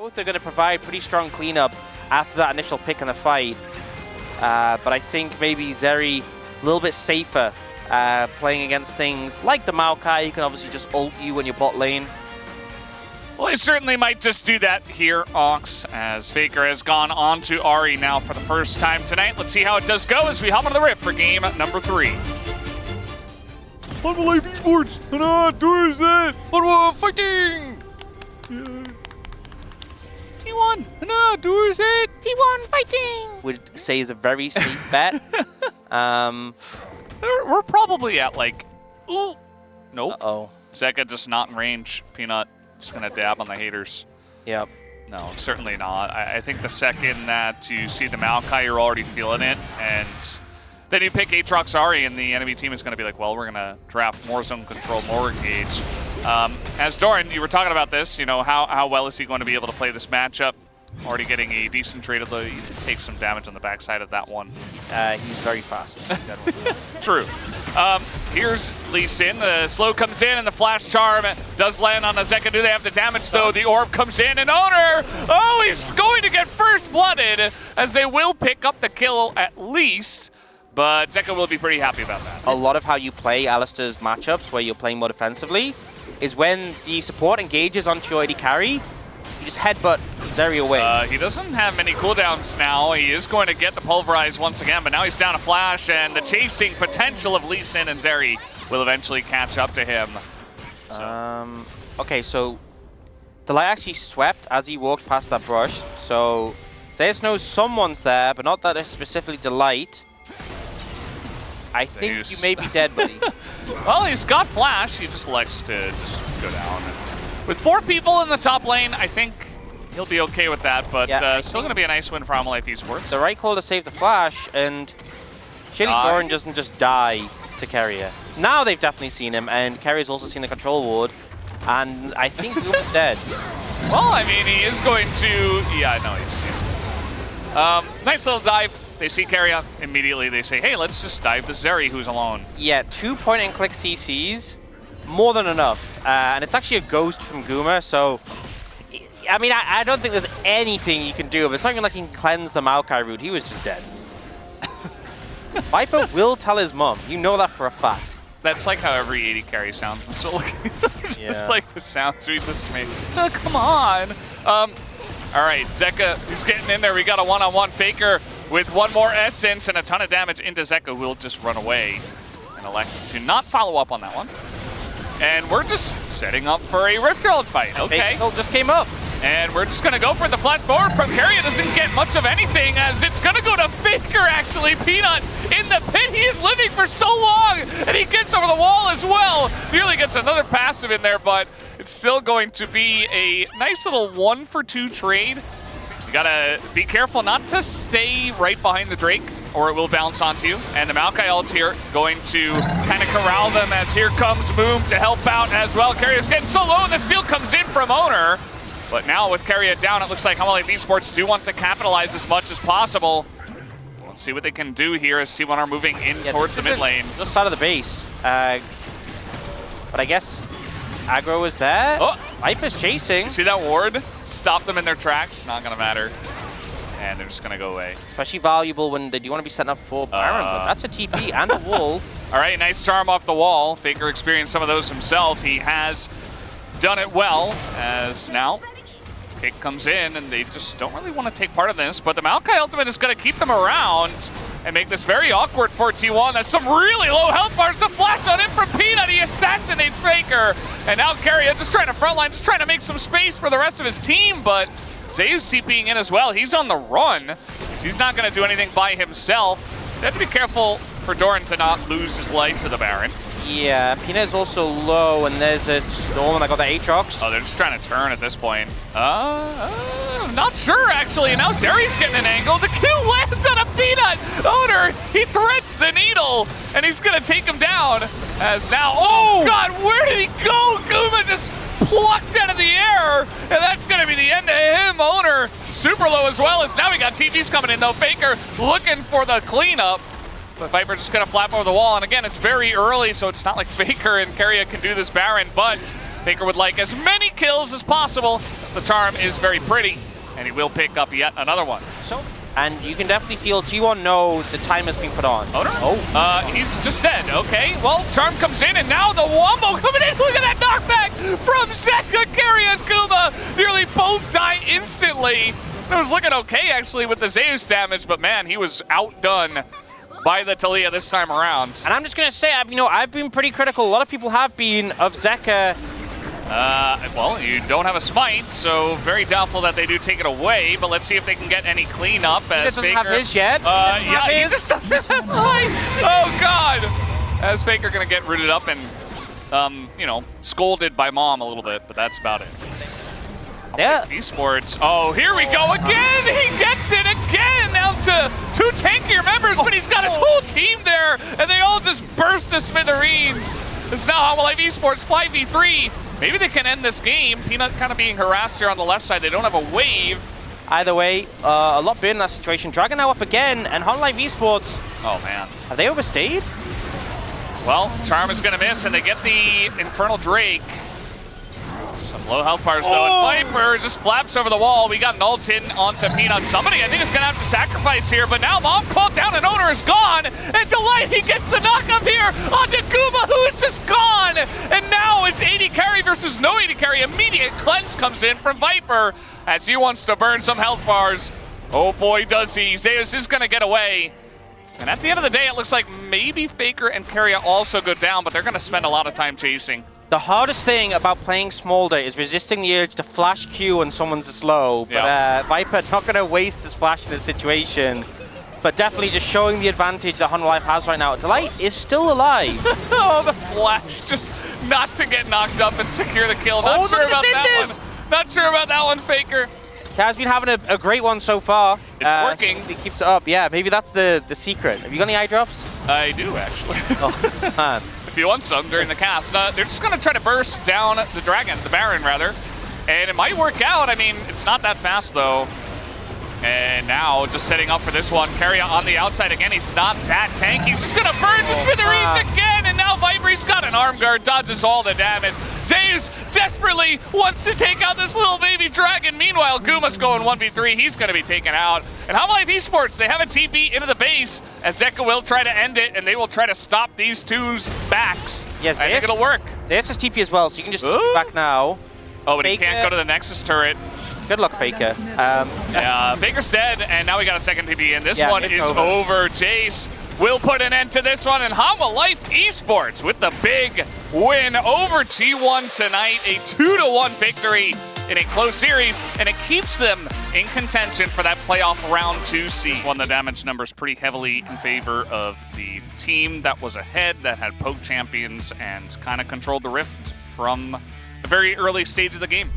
Both are going to provide pretty strong cleanup after that initial pick in the fight. But I think maybe Zeri a little bit safer playing against things like the Maokai. You can obviously just ult you when you're bot lane. Well, they certainly might just do that here, Ox, as Faker has gone on to Ahri now for the first time tonight. Let's see how it does go as we hop into the Rift for game number 3. On my life esports! Do it! Fighting! T1! Do it! T1 fighting! Would say is a very safe bet. We're probably at like, ooh! Nope. Uh-oh. Zeka just not in range. Peanut just gonna dab on the haters. Yep. No, certainly not. I think the second that you see the Maokai, you're already feeling it, and then you pick Aatrox Ahri, and the enemy team is going to be like, well, we're going to draft more zone control, more engage. As Doran, you were talking about this, you know, how well is he going to be able to play this matchup? Already getting a decent trade, although he takes some damage on the backside of that one. He's very fast. True. Here's Lee Sin. The slow comes in, and the flash charm does land on Azeka. Do they have the damage, though? The orb comes in, and Owner! Oh, he's going to get first blooded, as they will pick up the kill at least. But Zeka will be pretty happy about that. A lot of how you play Alistair's matchups, where you're playing more defensively, is when the support engages onto your AD carry, you just headbutt Zeri away. He doesn't have many cooldowns now. He is going to get the pulverize once again, but now he's down a flash, and the chasing potential of Lee Sin and Zeri will eventually catch up to him. So. Okay, so Delight actually swept as he walked past that brush, so Zeus knows someone's there, but not that it's specifically Delight. I think you may be dead, buddy. Well, he's got flash. He just likes to just go down. And with 4 people in the top lane, I think he'll be okay with that, but yeah, still going to be a nice win for Life Esports. The right call to save the flash, and surely Doran doesn't just die to Carrier. Now they've definitely seen him, and Carrier's also seen the control ward, and I think Guma's dead. Well, I mean, he is going to... Yeah, no, he's nice little dive. They see Carrier immediately. They say, hey, let's just dive the Zeri, who's alone. Yeah, 2 point-and-click CCs, more than enough. And it's actually a ghost from Guma, so... I mean, I don't think there's anything you can do, but it's not even like he can cleanse the Maokai route. He was just dead. Viper will tell his mom. You know that for a fact. That's like how every AD carry sounds. So it's like the sounds we just made. Oh, come on. All right, Zeka, he's getting in there. We got a one-on-one Faker with one more essence and a ton of damage into Zeka, who will just run away and elect to not follow up on that one. And we're just setting up for a Rift Herald fight. Okay. Faker just came up. And we're just going to go for the flash forward from Carrier. Doesn't get much of anything, as it's going to go to Faker, actually. Peanut in the pit. He is living for so long, and he gets over the wall as well. Nearly gets another passive in there, but it's still going to be a nice little 1-for-2 trade. You got to be careful not to stay right behind the Drake, or it will bounce onto you. And the Maokai ult here going to kind of corral them, as here comes Moom to help out as well. Carrier's getting so low, and the steal comes in from Owner. But now with Carrier down, it looks like Life Esports do want to capitalize as much as possible. Let's see what they can do here as T1 are moving in towards the mid lane. Just side of the base. But I guess aggro is there. Oh, Viper's chasing. See that ward? Stop them in their tracks. Not going to matter. And they're just going to go away. Especially valuable when they do want to be setting up for Baron, but that's a TP and a wall. All right, nice charm off the wall. Faker experienced some of those himself. He has done it well, as now kick comes in, and they just don't really want to take part of this, but the Maokai ultimate is going to keep them around and make this very awkward for T1. That's some really low health bars. The flash on in from Peanut. He assassinates Faker, and now Carrier just trying to frontline, just trying to make some space for the rest of his team, but Zeus TPing in as well. He's on the run. He's not going to do anything by himself. They have to be careful for Doran to not lose his life to the Baron. Yeah, Peanut's also low, and there's a Storm, and I got the Aatrox. Oh, they're just trying to turn at this point. Not sure, actually. And now Zeri's getting an angle. The kill lands on a Peanut. Owner, he threads the needle, and he's going to take him down. As now, oh, God, where did he go? Guma just plucked out of the air, and that's going to be the end of him. Owner super low as well, as now we got TPs coming in, though. Faker looking for the cleanup. But Viper just gonna flap over the wall, and again, it's very early, so it's not like Faker and Keria can do this Baron, but Faker would like as many kills as possible, as the charm is very pretty, and he will pick up yet another one. And you can definitely feel G1 know the time has been put on. Oh, no. He's just dead. Okay, well, charm comes in, and now the Wombo coming in. Look at that knockback from Zeka, Keria, and Kuma. Nearly both die instantly. It was looking okay, actually, with the Zeus damage, but man, he was outdone by the Taliyah this time around. And I'm just going to say, I've been pretty critical. A lot of people have been of Zeka. Well, you don't have a smite, so very doubtful that they do take it away, but let's see if they can get any cleanup. He doesn't have his yet. Yeah, he just doesn't have smite. Oh, God. As Faker going to get rooted up and, you know, scolded by Mom a little bit, but that's about it. Yeah. Esports. Oh, here we go again. He gets it again. Now to two tankier members, but he's got his whole team there, and they all just burst to smithereens. It's now HLE Esports 5v3. Maybe they can end this game. Peanut kind of being harassed here on the left side. They don't have a wave. Either way, a lot better in that situation. Dragon now up again, and HLE Esports. Oh, man. Have they overstayed? Well, Charm is going to miss, and they get the Infernal Drake. Some low health bars, though, and Viper just flaps over the wall. We got an ult in onto Peanut. Somebody, I think, is going to have to sacrifice here, but now Mom called down and Owner is gone, and Delight, he gets the knock up here onto Kuma, who is just gone, and now it's AD carry versus no AD carry. Immediate cleanse comes in from Viper as he wants to burn some health bars. Oh boy, does he. Zeus is going to get away. And at the end of the day, it looks like maybe Faker and Keria also go down, but they're going to spend a lot of time chasing. The hardest thing about playing Smolder is resisting the urge to flash Q when someone's slow. But Viper not going to waste his flash in this situation. But definitely just showing the advantage that HLE has right now. Delight is still alive. Oh, the flash. Just not to get knocked up and secure the kill. Not sure about that one. Not sure about that one, Faker. He has been having a great one so far. It's working. He keeps it up. Yeah, maybe that's the secret. Have you got any eye drops? I do, actually. Oh, man. If you want some during the cast. They're just going to try to burst down the Dragon, the Baron, rather. And it might work out. I mean, it's not that fast, though. And now, just setting up for this one, Keria on the outside again. He's not that tanky. He's just going to burn to smithereens again. And now Viper's got an arm guard, dodges all the damage. Zeus desperately wants to take out this little baby dragon. Meanwhile, Guma's going 1v3. He's going to be taken out. And HLE Esports, they have a TP into the base as Zeka will try to end it, and they will try to stop these two's backs. Yes, I think it'll work. Zeus has TP as well, so you can just TP back now. Oh, but Faker. He can't go to the Nexus turret. Good luck, Faker. Yeah, Faker's dead, and now we got a second TP, and this one is over. Jace will put an end to this one, and HLE Esports with the big win over G1 tonight. A 2-1 victory in a close series, and it keeps them in contention for that playoff round 2 seed. Won the damage numbers pretty heavily in favor of the team that was ahead, that had poke champions, and kind of controlled the Rift from the very early stage of the game.